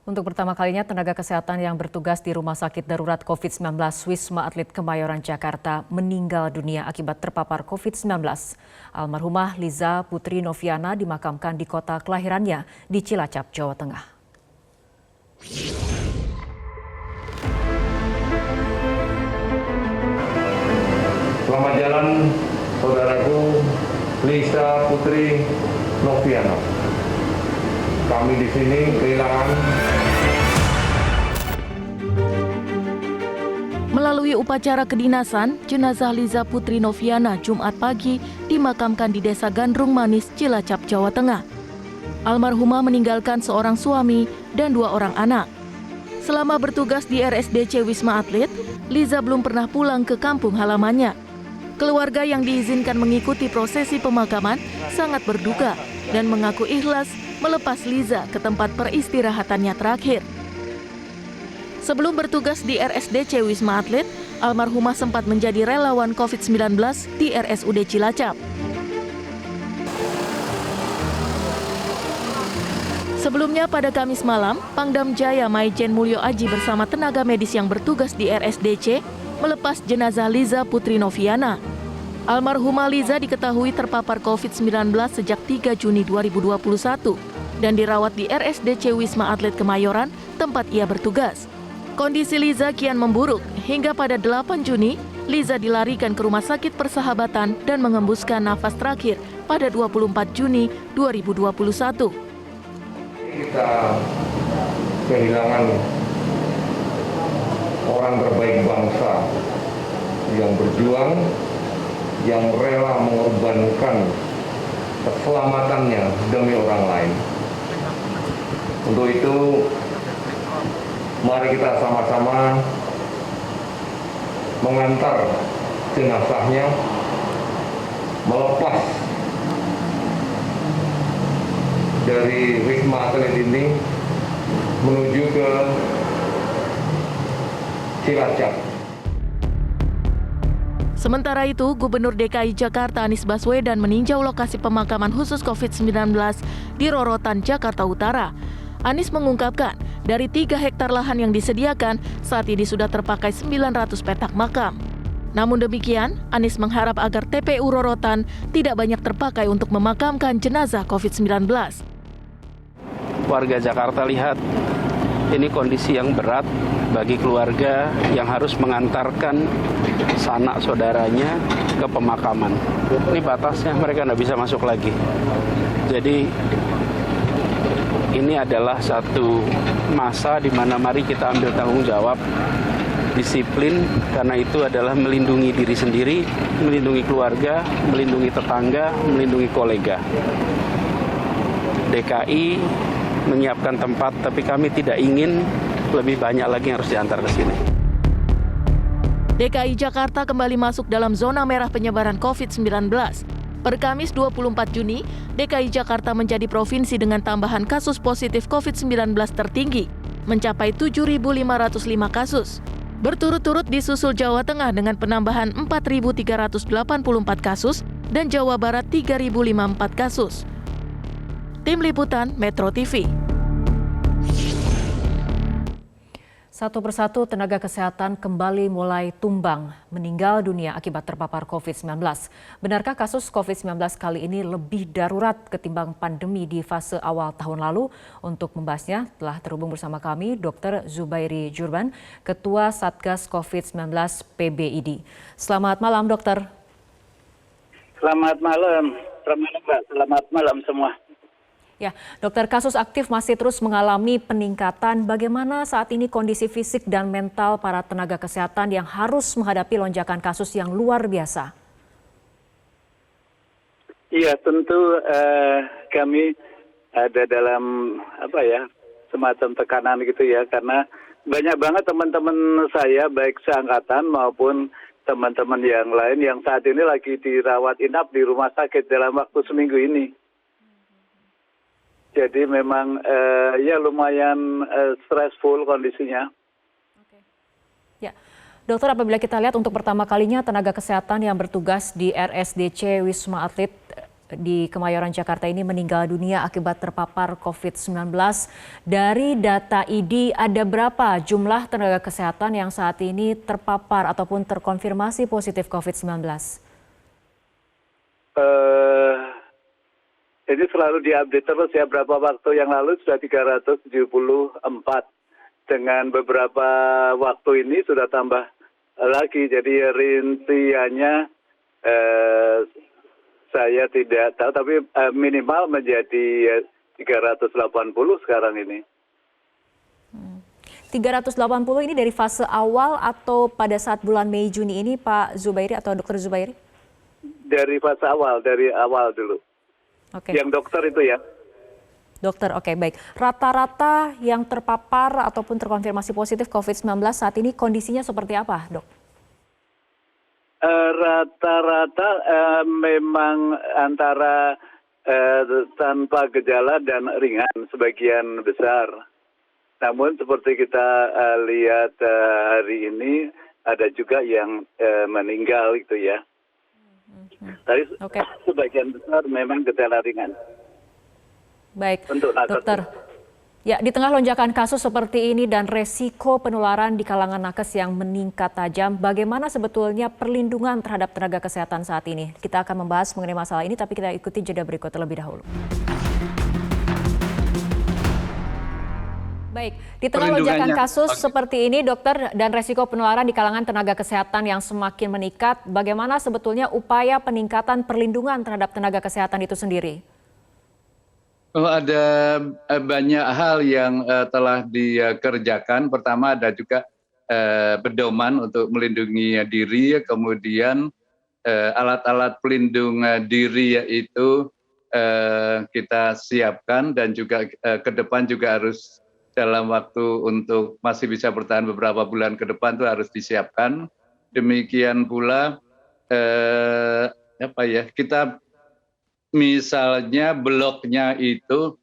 Untuk pertama kalinya, tenaga kesehatan yang bertugas di Rumah Sakit Darurat COVID-19 Wisma Atlet Kemayoran, Jakarta meninggal dunia akibat terpapar COVID-19. Almarhumah Liza Putri Noviana dimakamkan di kota kelahirannya di Cilacap, Jawa Tengah. Selamat jalan, saudaraku Liza Putri Noviana. Kami di sini kehilangan. Melalui upacara kedinasan, jenazah Liza Putri Noviana Jumat pagi dimakamkan di Desa Gandrung Manis, Cilacap, Jawa Tengah. Almarhumah meninggalkan seorang suami dan 2 orang anak. Selama bertugas di RSDC Wisma Atlet, Liza belum pernah pulang ke kampung halamannya. Keluarga yang diizinkan mengikuti prosesi pemakaman sangat berduka dan mengaku ikhlas melepas Liza ke tempat peristirahatannya terakhir. Sebelum bertugas di RSDC Wisma Atlet, almarhumah sempat menjadi relawan COVID-19 di RSUD Cilacap. Sebelumnya pada Kamis malam, Pangdam Jaya Maijen Mulyo Aji bersama tenaga medis yang bertugas di RSDC melepas jenazah Liza Putri Noviana. Almarhumah Liza diketahui terpapar COVID-19 sejak 3 Juni 2021 dan dirawat di RSDC Wisma Atlet Kemayoran, tempat ia bertugas. Kondisi Liza kian memburuk hingga pada 8 Juni, Liza dilarikan ke Rumah Sakit Persahabatan dan mengembuskan nafas terakhir pada 24 Juni 2021. Kita kehilangan orang terbaik bangsa yang berjuang, yang rela mengorbankan keselamatannya demi orang lain. Untuk itu, mari kita sama-sama mengantar jenazahnya, melepas dari Wisma Atlet ini menuju ke Cilacap. Sementara itu, Gubernur DKI Jakarta Anies Baswedan meninjau lokasi pemakaman khusus COVID-19 di Rorotan, Jakarta Utara. Anies mengungkapkan, dari 3 hektar lahan yang disediakan, saat ini sudah terpakai 900 petak makam. Namun demikian, Anies mengharap agar TPU Rorotan tidak banyak terpakai untuk memakamkan jenazah COVID-19. Warga Jakarta lihat, ini kondisi yang berat bagi keluarga yang harus mengantarkan sanak saudaranya ke pemakaman. Ini batasnya, mereka tidak bisa masuk lagi. Jadi ini adalah satu masa di mana mari kita ambil tanggung jawab, disiplin, karena itu adalah melindungi diri sendiri, melindungi keluarga, melindungi tetangga, melindungi kolega. DKI menyiapkan tempat, tapi kami tidak ingin lebih banyak lagi yang harus diantar ke sini. DKI Jakarta kembali masuk dalam zona merah penyebaran COVID-19. Per Kamis 24 Juni, DKI Jakarta menjadi provinsi dengan tambahan kasus positif COVID-19 tertinggi, mencapai 7.505 kasus. Berturut-turut disusul Jawa Tengah dengan penambahan 4.384 kasus dan Jawa Barat 3.054 kasus. Tim Liputan Metro TV. Satu persatu tenaga kesehatan kembali mulai tumbang, meninggal dunia akibat terpapar COVID-19. Benarkah kasus COVID-19 kali ini lebih darurat ketimbang pandemi di fase awal tahun lalu? Untuk membahasnya telah terhubung bersama kami Dr. Zubairi Jurban, Ketua Satgas COVID-19 PBID. Selamat malam, Dokter. Selamat malam, selamat malam semua. Ya, Dokter, kasus aktif masih terus mengalami peningkatan. Bagaimana saat ini kondisi fisik dan mental para tenaga kesehatan yang harus menghadapi lonjakan kasus yang luar biasa? Iya, tentu kami ada dalam semacam tekanan gitu ya, karena banyak banget teman-teman saya baik seangkatan maupun teman-teman yang lain yang saat ini lagi dirawat inap di rumah sakit dalam waktu seminggu ini. Jadi memang ya lumayan stressful kondisinya. Ya, Dokter, apabila kita lihat untuk pertama kalinya tenaga kesehatan yang bertugas di RSDC Wisma Atlet di Kemayoran, Jakarta ini meninggal dunia akibat terpapar COVID-19. Dari data ID, ada berapa jumlah tenaga kesehatan yang saat ini terpapar ataupun terkonfirmasi positif COVID-19? Ini selalu diupdate terus ya, berapa waktu yang lalu sudah 374. Dengan beberapa waktu ini sudah tambah lagi, jadi rinciannya saya tidak tahu, tapi minimal menjadi 380 sekarang ini. 380 ini dari fase awal atau pada saat bulan Mei Juni ini, Pak Zubairi atau Dr. Zubairi? Dari fase awal, dari awal dulu. Oke. Yang dokter itu ya. Dokter, oke, baik. Rata-rata yang terpapar ataupun terkonfirmasi positif COVID-19 saat ini kondisinya seperti apa, Dok? Rata-rata memang antara tanpa gejala dan ringan sebagian besar. Namun seperti kita lihat hari ini ada juga yang meninggal gitu ya. Tapi sebagian besar memang gejala ringan. Baik, Untuk nakes. Dokter. Ya, di tengah lonjakan kasus seperti ini dan resiko penularan di kalangan nakes yang meningkat tajam, bagaimana sebetulnya perlindungan terhadap tenaga kesehatan saat ini? Kita akan membahas mengenai masalah ini, tapi kita ikuti jeda berikut terlebih dahulu. Baik, di tengah lonjakan kasus seperti ini, dokter, dan resiko penularan di kalangan tenaga kesehatan yang semakin meningkat, bagaimana sebetulnya upaya peningkatan perlindungan terhadap tenaga kesehatan itu sendiri? Ada banyak hal yang telah dikerjakan. Pertama ada juga pedoman untuk melindungi diri, kemudian alat-alat pelindung diri yaitu kita siapkan, dan juga ke depan juga harus dalam waktu untuk masih bisa bertahan beberapa bulan ke depan itu harus disiapkan. Demikian pula kita misalnya bloknya itu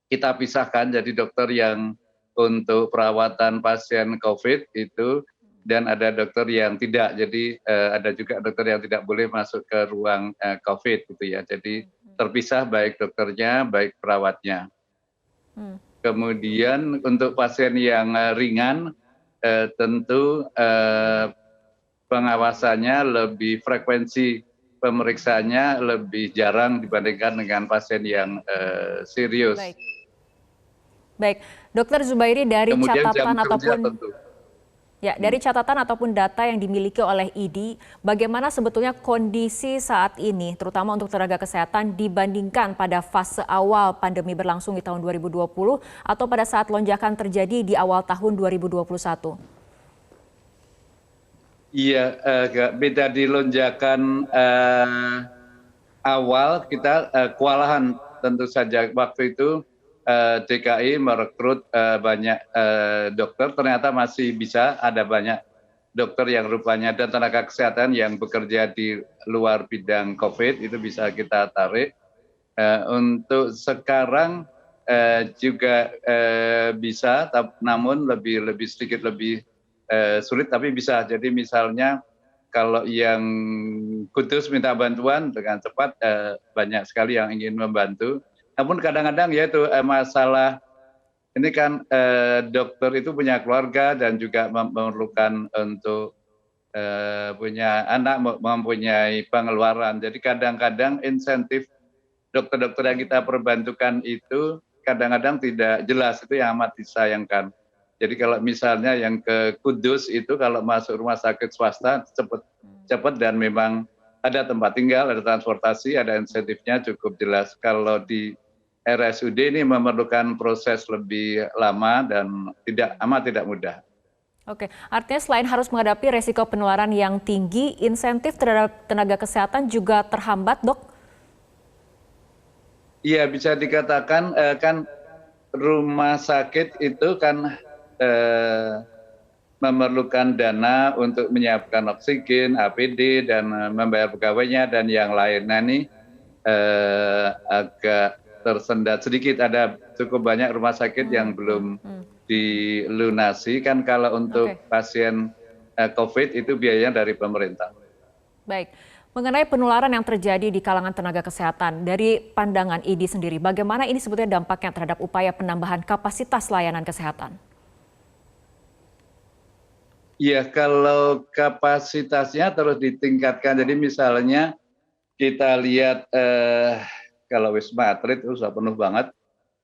kita pisahkan, jadi dokter yang untuk perawatan pasien COVID itu, dan ada dokter yang tidak, jadi ada juga dokter yang tidak boleh masuk ke ruang COVID gitu ya, jadi terpisah baik dokternya, baik perawatnya. Kemudian untuk pasien yang ringan, tentu pengawasannya lebih, frekuensi pemeriksaannya lebih jarang dibandingkan dengan pasien yang serius. Baik, Dokter Zubairi, dari kemudian catatan ataupun tentu. dari catatan ataupun data yang dimiliki oleh ID, bagaimana sebetulnya kondisi saat ini, terutama untuk tenaga kesehatan dibandingkan pada fase awal pandemi berlangsung di tahun 2020 atau pada saat lonjakan terjadi di awal tahun 2021? Iya, beda di lonjakan awal kita kewalahan tentu saja. Waktu itu DKI merekrut banyak dokter, ternyata masih bisa ada banyak dokter yang rupanya dan tenaga kesehatan yang bekerja di luar bidang COVID itu bisa kita tarik. Untuk sekarang juga bisa, namun lebih sedikit lebih sulit, tapi bisa. Jadi misalnya kalau yang Kudus minta bantuan dengan cepat, banyak sekali yang ingin membantu. Namun kadang-kadang ya itu masalah ini kan dokter itu punya keluarga dan juga memerlukan untuk punya anak, mempunyai pengeluaran. Jadi kadang-kadang insentif dokter-dokter yang kita perbantukan itu kadang-kadang tidak jelas, itu yang amat disayangkan. Jadi kalau misalnya yang ke Kudus itu kalau masuk rumah sakit swasta cepat dan memang ada tempat tinggal, ada transportasi, ada insentifnya cukup jelas. Kalau di RSUD ini memerlukan proses lebih lama dan amat tidak mudah. Oke, artinya selain harus menghadapi resiko penularan yang tinggi, insentif terhadap tenaga kesehatan juga terhambat, Dok? Iya, bisa dikatakan kan rumah sakit itu kan memerlukan dana untuk menyiapkan oksigen, APD, dan membayar pegawainya dan yang lain. Nah ini agak tersendat sedikit, ada cukup banyak rumah sakit yang belum dilunasi. Kan kalau untuk pasien COVID itu biayanya dari pemerintah. Baik. Mengenai penularan yang terjadi di kalangan tenaga kesehatan, dari pandangan IDI sendiri, bagaimana ini sebetulnya dampaknya terhadap upaya penambahan kapasitas layanan kesehatan? Ya, kalau kapasitasnya terus ditingkatkan. Jadi misalnya kita lihat kalau Wisma Atlet itu sudah penuh banget.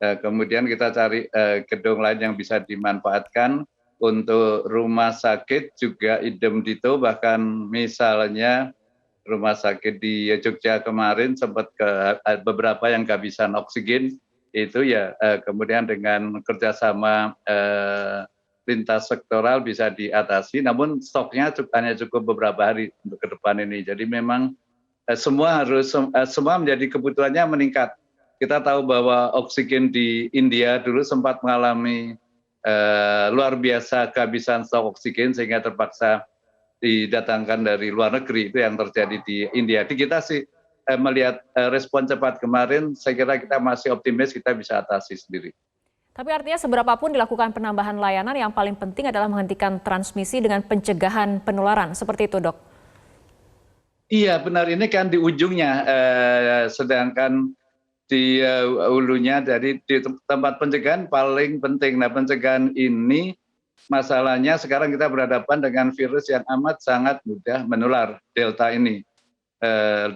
Kemudian kita cari gedung lain yang bisa dimanfaatkan. Untuk rumah sakit juga idem dito, bahkan misalnya rumah sakit di Jogja kemarin sempat beberapa yang kehabisan oksigen, itu ya kemudian dengan kerjasama lintas sektoral bisa diatasi, namun stoknya hanya cukup beberapa hari untuk ke depan ini. Jadi memang semua menjadi kebutuhannya meningkat. Kita tahu bahwa oksigen di India dulu sempat mengalami luar biasa kehabisan stok oksigen sehingga terpaksa didatangkan dari luar negeri. Itu yang terjadi di India. Di kita sih melihat respon cepat kemarin, saya kira kita masih optimis kita bisa atasi sendiri. Tapi artinya seberapapun dilakukan penambahan layanan, yang paling penting adalah menghentikan transmisi dengan pencegahan penularan. Seperti itu, Dok? Iya, benar. Ini kan di ujungnya, sedangkan di hulunya, jadi di tempat pencegahan paling penting. Nah, pencegahan ini masalahnya sekarang kita berhadapan dengan virus yang amat sangat mudah menular, Delta ini.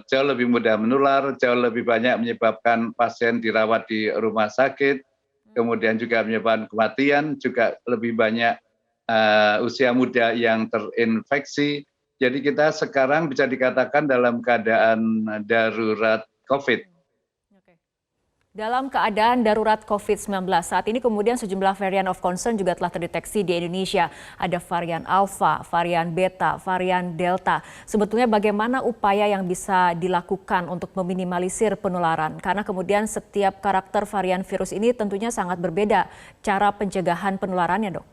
Jauh lebih mudah menular, jauh lebih banyak menyebabkan pasien dirawat di rumah sakit, kemudian juga menyebabkan kematian, juga lebih banyak usia muda yang terinfeksi. Jadi kita sekarang bisa dikatakan dalam keadaan darurat COVID. Dalam keadaan darurat COVID-19, saat ini kemudian sejumlah varian of concern juga telah terdeteksi di Indonesia. Ada varian Alpha, varian Beta, varian Delta. Sebetulnya bagaimana upaya yang bisa dilakukan untuk meminimalisir penularan? Karena kemudian setiap karakter varian virus ini tentunya sangat berbeda cara pencegahan penularannya, Dok.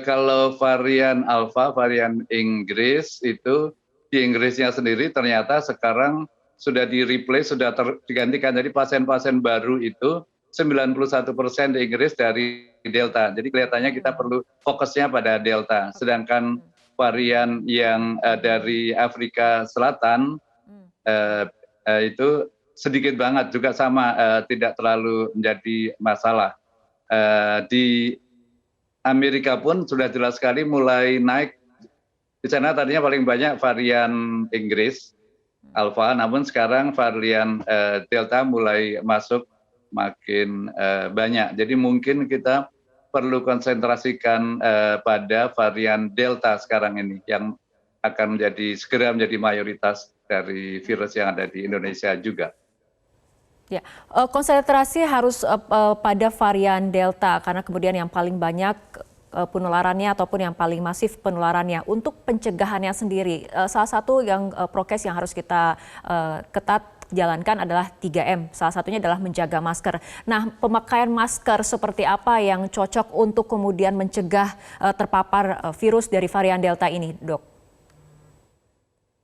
Kalau varian Alpha, varian Inggris itu, di Inggrisnya sendiri ternyata sekarang sudah di-replace, sudah digantikan. Jadi pasien-pasien baru itu 91% di Inggris dari Delta. Jadi kelihatannya kita perlu fokusnya pada Delta. Sedangkan varian yang dari Afrika Selatan itu sedikit banget, juga sama, tidak terlalu menjadi masalah. Di Amerika pun sudah jelas sekali mulai naik. Di sana tadinya paling banyak varian Inggris, Alpha, namun sekarang varian Delta mulai masuk makin banyak. Jadi mungkin kita perlu konsentrasikan pada varian Delta sekarang ini yang akan segera menjadi mayoritas dari virus yang ada di Indonesia juga. Ya, konsentrasi harus pada varian Delta karena kemudian yang paling banyak penularannya ataupun yang paling masif penularannya. Untuk pencegahannya sendiri, salah satu yang prokes yang harus kita ketat jalankan adalah 3M. Salah satunya adalah menjaga masker. Nah, pemakaian masker seperti apa yang cocok untuk kemudian mencegah terpapar virus dari varian Delta ini, Dok?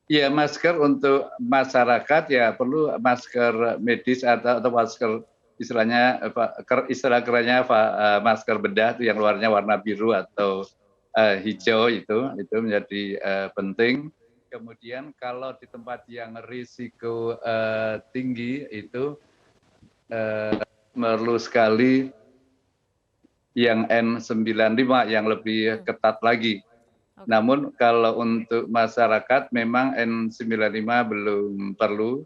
Ya, masker untuk masyarakat ya perlu masker medis atau masker istilah kerennya masker bedah itu yang luarnya warna biru atau hijau, itu menjadi penting. Kemudian kalau di tempat yang risiko tinggi itu perlu sekali yang N95 yang lebih ketat lagi. Namun kalau untuk masyarakat memang N95 belum perlu.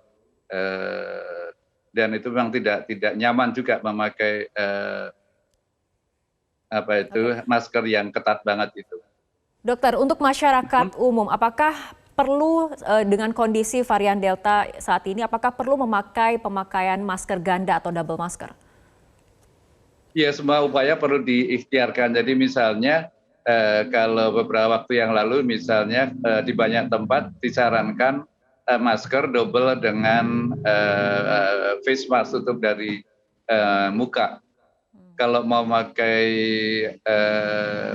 Dan itu memang tidak nyaman juga memakai masker yang ketat banget itu. Dokter, untuk masyarakat umum, apakah perlu dengan kondisi varian Delta saat ini, apakah perlu pemakaian masker ganda atau double masker? Ya, semua upaya perlu diikhtiarkan. Jadi misalnya kalau beberapa waktu yang lalu misalnya di banyak tempat disarankan masker double dengan face mask tutup dari muka. Kalau mau pakai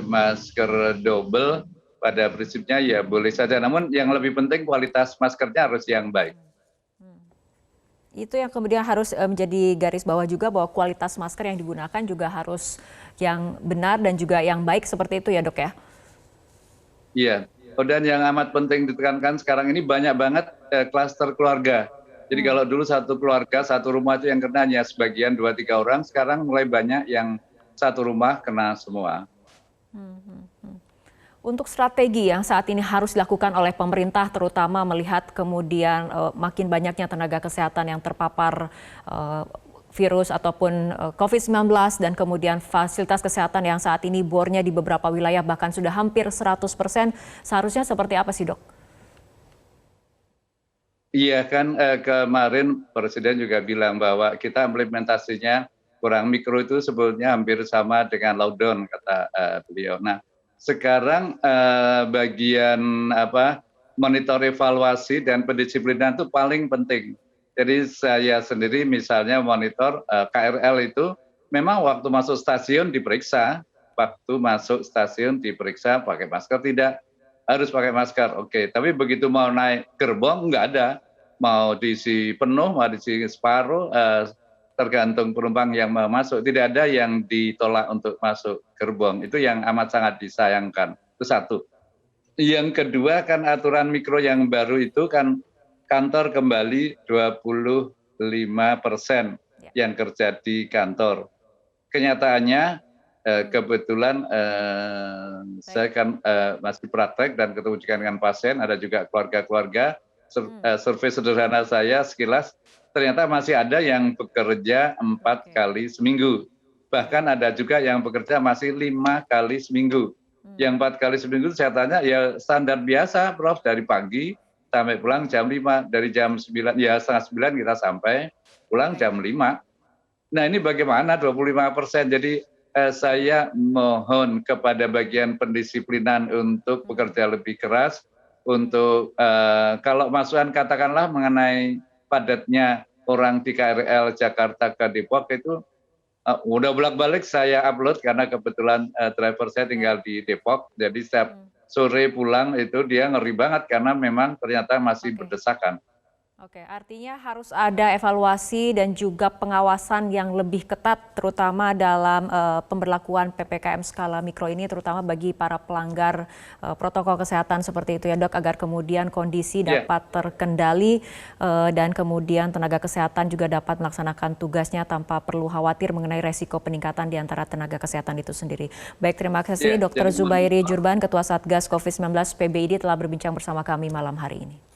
masker double pada prinsipnya ya boleh saja. Namun yang lebih penting kualitas maskernya harus yang baik. Itu yang kemudian harus menjadi garis bawah juga, bahwa kualitas masker yang digunakan juga harus yang benar dan juga yang baik, seperti itu ya, Dok ya? Iya. Dan yang amat penting ditekankan sekarang ini banyak banget klaster keluarga. Jadi kalau dulu satu keluarga, satu rumah itu yang kena hanya sebagian 2-3 orang, sekarang mulai banyak yang satu rumah kena semua. Untuk strategi yang saat ini harus dilakukan oleh pemerintah, terutama melihat kemudian makin banyaknya tenaga kesehatan yang terpapar virus ataupun COVID-19 dan kemudian fasilitas kesehatan yang saat ini bornya di beberapa wilayah bahkan sudah hampir 100%, seharusnya seperti apa sih, Dok? Iya kan kemarin Presiden juga bilang bahwa kita implementasinya kurang mikro itu sebetulnya hampir sama dengan lockdown, kata beliau. Nah, sekarang bagian monitor evaluasi dan pendisiplinan itu paling penting. Jadi saya sendiri misalnya monitor KRL itu memang waktu masuk stasiun diperiksa, pakai masker tidak, harus pakai masker. Oke, tapi begitu mau naik gerbong nggak ada, mau diisi penuh, mau diisi separuh, tergantung penumpang yang mau masuk, tidak ada yang ditolak untuk masuk gerbong. Itu yang amat sangat disayangkan. Itu satu. Yang kedua kan aturan mikro yang baru itu kan kantor kembali 25% yang kerja di kantor. Kenyataannya kebetulan saya kan masih praktek dan ketemu juga dengan pasien, ada juga keluarga-keluarga. Survei sederhana saya sekilas, ternyata masih ada yang bekerja 4 kali seminggu. Bahkan ada juga yang bekerja masih 5 kali seminggu. Yang 4 kali seminggu saya tanya, ya standar biasa Prof, dari pagi sampai pulang jam 5, dari jam 9, ya setengah 9 kita sampai, pulang jam 5. Nah ini bagaimana 25%, jadi saya mohon kepada bagian pendisiplinan untuk bekerja lebih keras, untuk kalau masukan katakanlah mengenai padatnya orang di KRL Jakarta ke Depok itu, udah bolak-balik saya upload karena kebetulan driver saya tinggal di Depok, jadi setiap sore pulang itu dia ngeri banget karena memang ternyata masih berdesakan. Oke, artinya harus ada evaluasi dan juga pengawasan yang lebih ketat terutama dalam pemberlakuan PPKM skala mikro ini, terutama bagi para pelanggar protokol kesehatan seperti itu ya Dok, agar kemudian kondisi dapat terkendali dan kemudian tenaga kesehatan juga dapat melaksanakan tugasnya tanpa perlu khawatir mengenai resiko peningkatan di antara tenaga kesehatan itu sendiri. Baik, terima kasih Dr. Zubairi Jurban, Ketua Satgas COVID-19 PBID telah berbincang bersama kami malam hari ini.